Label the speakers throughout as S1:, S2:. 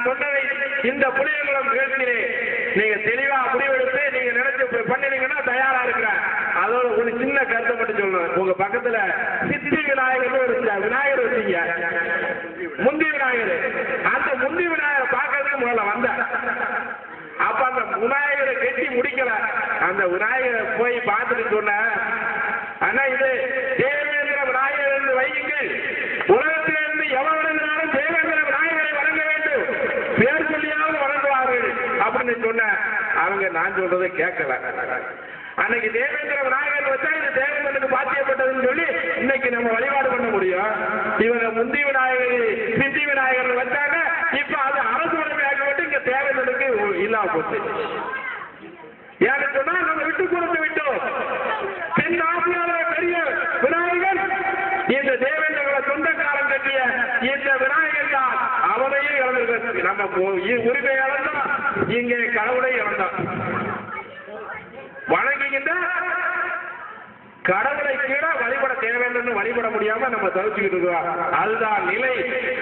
S1: சொன்னதை இந்த புலிகளும் நிகழ்ச்சியிலே நீங்க தெளிவா முடிவெடுத்து நீங்க நினைச்சு பண்ணினீங்கன்னா தயாரா இருக்கிறேன். அதோட ஒரு சின்ன கருத்தை மட்டும் சொல்லணும். உங்க பக்கத்துல சித்தி விநாயகர் ஒரு விநாயகர் வச்சீங்க, முந்தி விநாயகர். அந்த முந்தி விநாயகர் பார்க்கறதுக்கு முதல்ல வந்தேன். அப்ப அந்த விநாயகரை கட்டி முடிக்கல. அந்த விநாயகரை போய் பார்த்துட்டு சொன்ன, ஆனா இது தேவேந்திர விநாயகர் என்று வையுங்கள். உலகத்திலிருந்து எவரிடத்தினாலும் தேவேந்திர விநாயகரை வழங்க வேண்டும், பேர் சொல்லியாவது வழங்குவார்கள் அப்படின்னு சொன்ன. அவங்க நான் சொல்றதை கேட்கல. அன்னைக்கு தேவேந்திர விநாயகர் வச்சா இது தேவேந்திரனுக்கு பாத்தியப்பட்டதுன்னு சொல்லி இன்னைக்கு நம்ம வழிபாடு பண்ண முடியும். இவங்க முந்தி விநாயகர் சித்தி விநாயகர் வச்சாங்க. இப்ப அது அரசு உடமையாக்கப்பட்டு இங்க தேவேந்திரனுக்கு இல்லாம போச்சு. ஏன்னு சொன்னா நம்ம விட்டு கொடுத்து விட்டோம். தென் ஆசியாவில் பெரிய விநாயகர் இந்த தேவேந்திரங்களை சொந்தக்காரன் கட்டிய இந்த விநாயகர் தான். அவனையே இழந்திருக்க நம்ம உரிமை இழந்தோம், இங்கே கடவுளை இழந்தோம். வணங்குகின்ற கடவுளை கீழ வழிபட தேவைன்னு வழிபட முடியாம நம்ம தவிச்சுக்கிட்டு இருக்கோம். அதுதான் நிலை.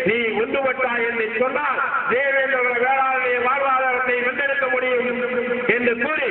S1: நீ ஒன்றுபட்டாய் என்று சொன்னால் தேவேந்திர வேளாண்மை வாழ்வாதாரத்தை வென்றெடுக்க முடியும் என்று கூறி